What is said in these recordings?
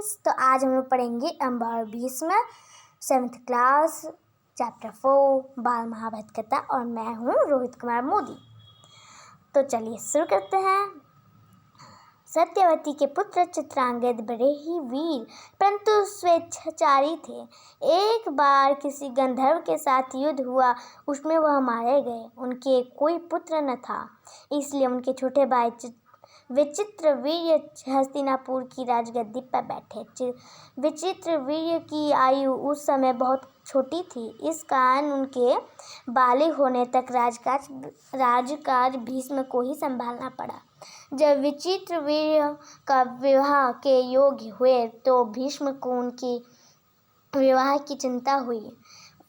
Friends, तो आज हम लोग पढ़ेंगे अम्बा और भीष्म 7th क्लास चैप्टर 4 बाल महाभारत कथा। और मैं हूँ रोहित कुमार मोदी। तो चलिए शुरू करते हैं। सत्यवती के पुत्र चित्रांगद बड़े ही वीर परंतु स्वेच्छाचारी थे। एक बार किसी गंधर्व के साथ युद्ध हुआ, उसमें वह मारे गए। उनके कोई पुत्र न था, इसलिए उनके छोटे भाई विचित्रवीर्य हस्तिनापुर की राजगद्दी पर बैठे। विचित्रवीर्य की आयु उस समय बहुत छोटी थी, इस कारण उनके बालिग होने तक राजकाज भीष्म को ही संभालना पड़ा। जब विचित्रवीर्य का विवाह के योग्य हुए तो भीष्म को उनकी विवाह की चिंता हुई।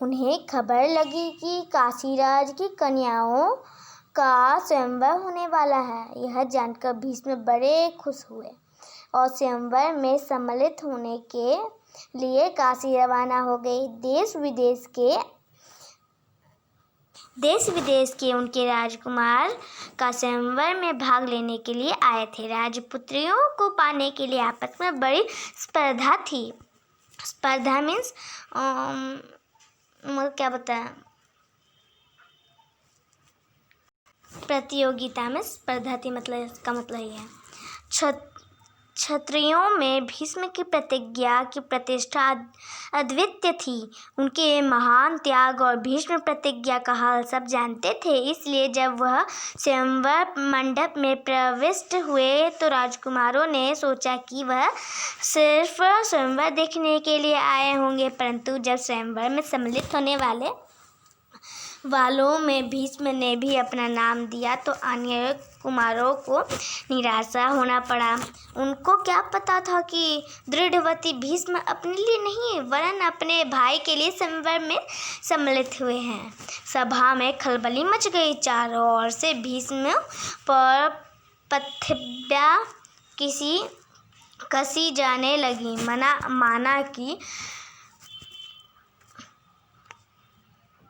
उन्हें खबर लगी कि काशीराज की कन्याओं का स्वयंवर होने वाला है। यह जानकर भीष्म बड़े खुश हुए और स्वयंवर में सम्मिलित होने के लिए काशी रवाना हो गए। देश विदेश के उनके राजकुमार का स्वयंवर में भाग लेने के लिए आए थे। राजपुत्रियों को पाने के लिए आपस में बड़ी स्पर्धा थी। स्पर्धा मीन्स क्या बताएं, प्रतियोगिता में स्पर्धा थी, मतलब इसका मतलब ये है। क्षत्रियों में भीष्म की प्रतिज्ञा की प्रतिष्ठा अद्वितीय थी। उनके महान त्याग और भीष्म प्रतिज्ञा का हाल सब जानते थे, इसलिए जब वह स्वयंवर मंडप में प्रविष्ट हुए तो राजकुमारों ने सोचा कि वह सिर्फ स्वयंवर देखने के लिए आए होंगे, परंतु जब स्वयंवर में सम्मिलित होने वालों में भीष्म ने भी अपना नाम दिया तो अन्य कुमारों को निराशा होना पड़ा। उनको क्या पता था कि दृढ़वती भीष्म अपने लिए नहीं वरन अपने भाई के लिए स्वयंवर में सम्मिलित हुए हैं। सभा में खलबली मच गई। चारों ओर से भीष्म पर पथ्या कसी जाने लगी।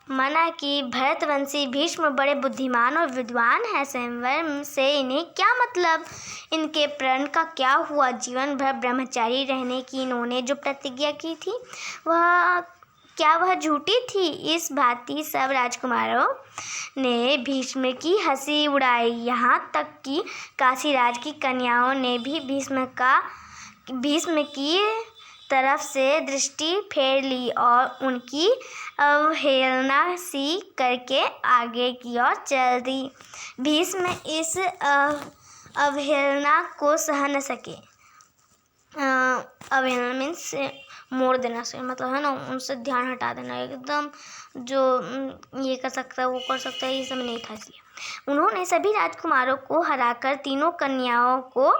मना कि भरतवंशी भीष्म बड़े बुद्धिमान और विद्वान हैं, स्वयंवर से इन्हें क्या मतलब, इनके प्रण का क्या हुआ। जीवन भर ब्रह्मचारी रहने की इन्होंने जो प्रतिज्ञा की थी वह झूठी थी। इस भांति सब राजकुमारों ने भीष्म की हंसी उड़ाई। यहाँ तक कि काशीराज की कन्याओं ने भी भीष्म की तरफ से दृष्टि फेर ली और उनकी अवहेलना सी करके आगे की ओर चल दी। भीष्म इस अवहेलना को सह न सके। अवहेलना मीन्स मोड़ देना से मतलब है ना, उनसे ध्यान हटा देना, एकदम जो ये कर सकता है वो कर सकता है, ये सब नहीं था। इसलिए उन्होंने सभी राजकुमारों को हराकर तीनों कन्याओं को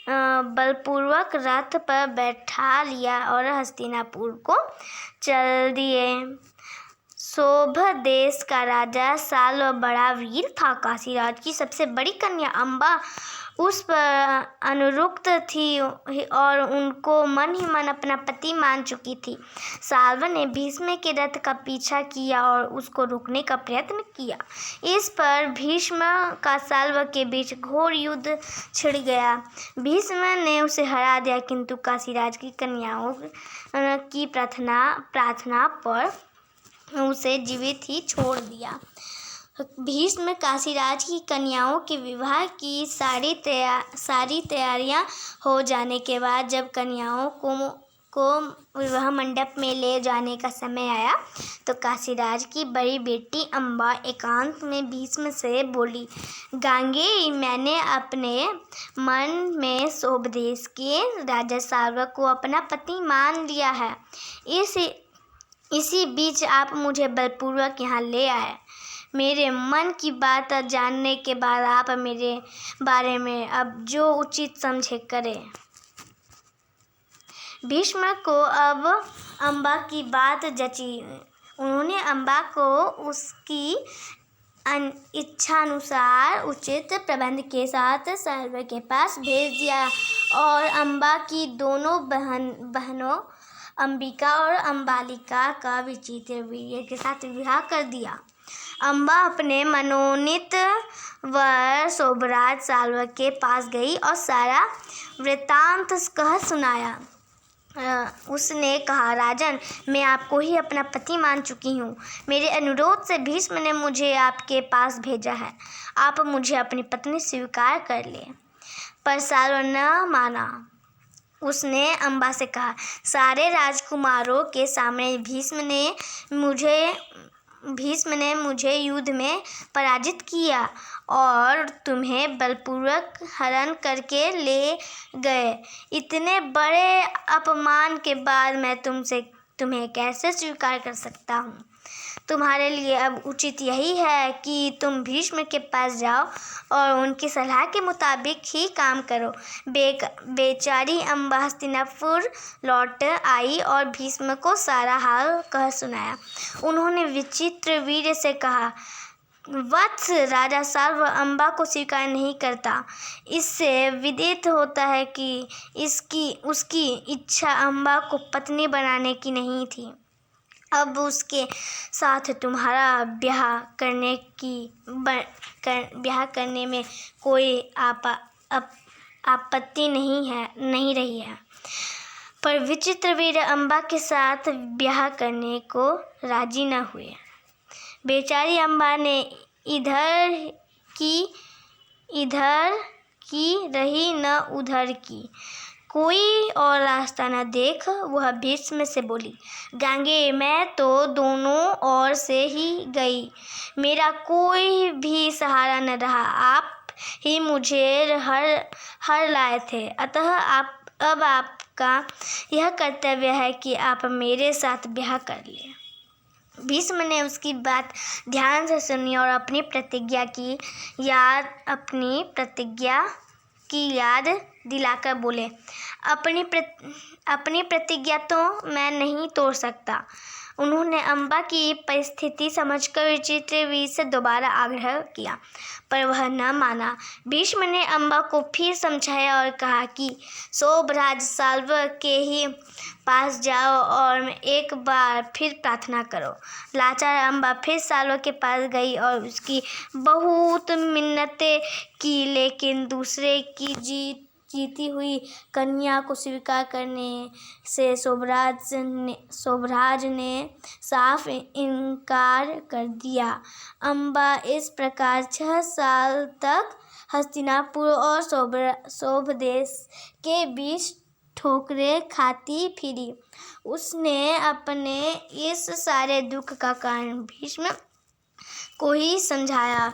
बलपूर्वक रथ पर बैठा लिया और हस्तिनापुर को चल दिए। शोभ देश का राजा साल बड़ा वीर था। काशीराज की सबसे बड़ी कन्या अम्बा उस पर अनुरक्त थी और उनको मन ही मन अपना पति मान चुकी थी। साल्व ने भीष्म के रथ का पीछा किया और उसको रोकने का प्रयत्न किया। इस पर भीष्म का साल्व के बीच घोर युद्ध छिड़ गया। भीष्म ने उसे हरा दिया, किंतु काशीराज की कन्याओं की प्रार्थना पर उसे जीवित ही छोड़ दिया। भीष्म काशीराज की कन्याओं के विवाह की सारी तैयारियां हो जाने के बाद जब कन्याओं को विवाह मंडप में ले जाने का समय आया तो काशीराज की बड़ी बेटी अम्बा एकांत में भीष्म से बोली, गांगेय, मैंने अपने मन में शोभ देश के राजा साल्व को अपना पति मान लिया है। इसी बीच आप मुझे बलपूर्वक यहाँ ले आए। मेरे मन की बात जानने के बाद आप मेरे बारे में अब जो उचित समझे करें। भीष्म को अब अम्बा की बात जची। उन्होंने अम्बा को उसकी इच्छानुसार उचित प्रबंध के साथ साल्व के पास भेज दिया और अम्बा की दोनों बहनों अंबिका और अंबालिका का विचित्रवीर्य के साथ विवाह कर दिया। अम्बा अपने मनोनीत वर शोभराज साल्व के पास गई और सारा वृत्तांत कह सुनाया। उसने कहा, राजन, मैं आपको ही अपना पति मान चुकी हूँ। मेरे अनुरोध से भीष्म ने मुझे आपके पास भेजा है। आप मुझे अपनी पत्नी स्वीकार कर लें। पर साल्व न माना। उसने अम्बा से कहा, सारे राजकुमारों के सामने भीष्म ने मुझे युद्ध में पराजित किया और तुम्हें बलपूर्वक हरण करके ले गए। इतने बड़े अपमान के बाद मैं तुम्हें कैसे स्वीकार कर सकता हूँ? तुम्हारे लिए अब उचित यही है कि तुम भीष्म के पास जाओ और उनकी सलाह के मुताबिक ही काम करो। बेचारी अम्बा हस्तिनापुर लौट आई और भीष्म को सारा हाल कह सुनाया। उन्होंने विचित्रवीर्य से कहा, वत्स, राजा साल्व अम्बा को स्वीकार नहीं करता। इससे विदित होता है कि उसकी इच्छा अम्बा को पत्नी बनाने की नहीं थी। अब उसके साथ तुम्हारा ब्याह करने में कोई आपत्ति नहीं रही है। पर विचित्रवीर अम्बा के साथ ब्याह करने को राजी न हुए। बेचारी अम्बा ने इधर की रही न उधर की। कोई और रास्ता न देख वह भीष्म से बोली, गांगे, मैं तो दोनों ओर से ही गई। मेरा कोई भी सहारा न रहा। आप ही मुझे हर लाए थे। अतः अब आपका यह कर्तव्य है कि आप मेरे साथ ब्याह कर लें। भीष्म ने उसकी बात ध्यान से सुनी और अपनी प्रतिज्ञा की याद दिलाकर बोले, अपनी प्रतिज्ञा तो मैं नहीं तोड़ सकता। उन्होंने अम्बा की परिस्थिति समझकर विचित्रवीर्य से दोबारा आग्रह किया, पर वह न माना। भीष्म ने अम्बा को फिर समझाया और कहा कि शोभराज साल्व के ही पास जाओ और एक बार फिर प्रार्थना करो। लाचार अम्बा फिर साल्व के पास गई और उसकी बहुत मिन्नतें की, लेकिन दूसरे की जीती हुई कन्या को स्वीकार करने से शोभराज ने साफ इनकार कर दिया। अम्बा इस प्रकार 6 साल तक हस्तिनापुर और शोभ देश के बीच ठोकरें खाती फिरी। उसने अपने इस सारे दुख का कारण भीष्म को ही समझाया।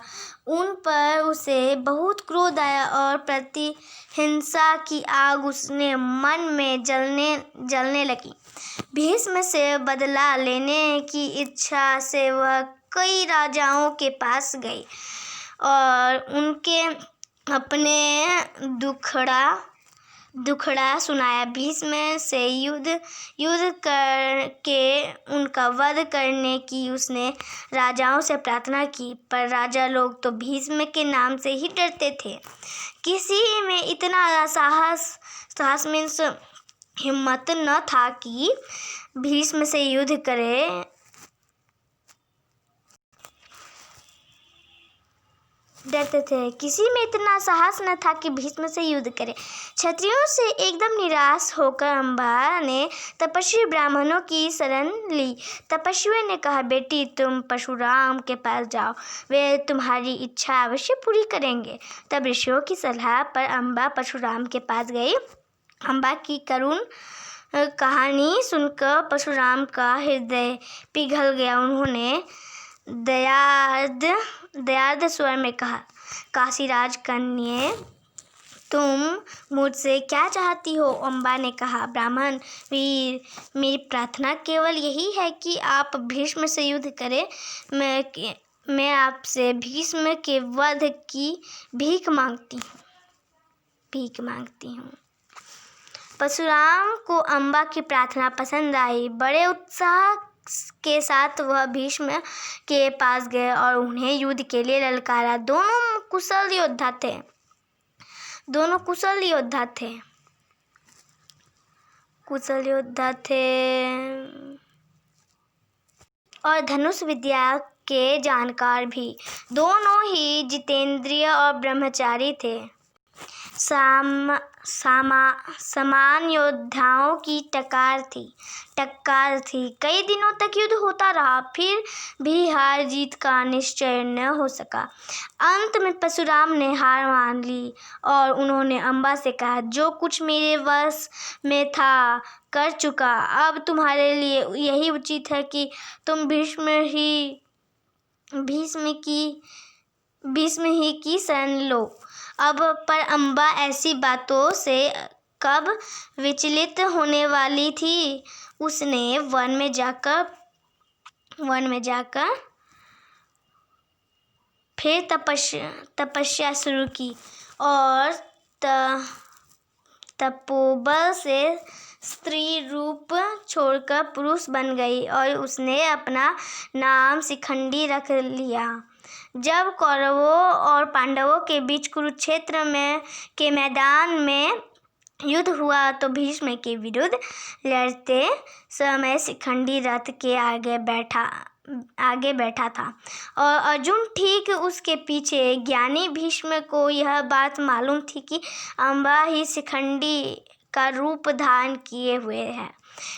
उन पर उसे बहुत क्रोध आया और प्रतिहिंसा की आग उसने मन में जलने लगी। भीष्म से बदला लेने की इच्छा से वह कई राजाओं के पास गई और उनके अपने दुखड़ा सुनाया। भीष्म से युद्ध करके उनका वध करने की उसने राजाओं से प्रार्थना की, पर राजा लोग तो भीष्म के नाम से ही डरते थे। किसी में इतना साहस मीन्स हिम्मत न था कि भीष्म से युद्ध करे। डरते थे। किसी में इतना साहस न था कि भीष्म से युद्ध करे। क्षत्रियों से एकदम निराश होकर अम्बा ने तपस्वी ब्राह्मणों की शरण ली। तपस्वी ने कहा, बेटी, तुम परशुराम के पास जाओ, वे तुम्हारी इच्छा अवश्य पूरी करेंगे। तब ऋषियों की सलाह पर अम्बा परशुराम के पास गई। अम्बा की करुण कहानी सुनकर परशुराम का हृदय पिघल गया। उन्होंने दयार्द स्वर में कहा, काशीराज कन्ये, तुम मुझसे क्या चाहती हो? अम्बा ने कहा, ब्राह्मण वीर, मेरी प्रार्थना केवल यही है कि आप भीष्म से युद्ध करें। मैं आपसे भीष्म के वध की भीख मांगती हूँ। परशुराम को अम्बा की प्रार्थना पसंद आई। बड़े उत्साह के साथ वह भीष्म के पास गए और उन्हें युद्ध के लिए ललकारा। दोनों कुशल योद्धा थे और धनुष विद्या के जानकार भी। दोनों ही जितेंद्रिय और ब्रह्मचारी थे। समान योद्धाओं की टक्कर थी। कई दिनों तक युद्ध होता रहा, फिर भी हार जीत का निश्चय न हो सका। अंत में परशुराम ने हार मान ली और उन्होंने अम्बा से कहा, जो कुछ मेरे वश में था कर चुका, अब तुम्हारे लिए यही उचित है कि तुम भीष्म ही की शरण लो। अब पर अम्बा ऐसी बातों से कब विचलित होने वाली थी। उसने वन में जाकर फिर तपस्या शुरू की और तपोबल से स्त्री रूप छोड़कर पुरुष बन गई और उसने अपना नाम शिखंडी रख लिया। जब कौरवों और पांडवों के बीच कुरुक्षेत्र के मैदान में युद्ध हुआ तो भीष्म के विरुद्ध लड़ते समय शिखंडी रथ के आगे बैठा था और अर्जुन ठीक उसके पीछे। ज्ञानी भीष्म को यह बात मालूम थी कि अम्बा ही शिखंडी का रूप धारण किए हुए है,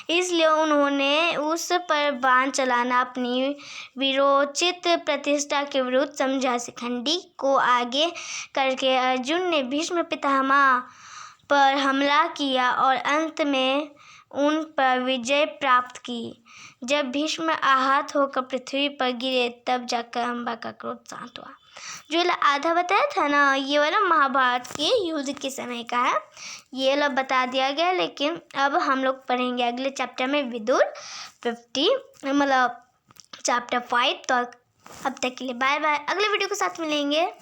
इसलिए उन्होंने उस पर बाण चलाना अपनी वीरोचित प्रतिष्ठा के विरुद्ध समझा। शिखंडी को आगे करके अर्जुन ने भीष्म पितामह पर हमला किया और अंत में उन पर विजय प्राप्त की। जब भीष्म आहत होकर पृथ्वी पर गिरे तब जाकर अम्बा का क्रोध शांत हुआ। जो आधा बताया था ना, ये वाला महाभारत के युद्ध के समय का है, ये वाला बता दिया गया। लेकिन अब हम लोग पढ़ेंगे अगले चैप्टर में विदुर 50 चैप्टर 5। तो अब तक के लिए बाय बाय, अगले वीडियो के साथ मिलेंगे।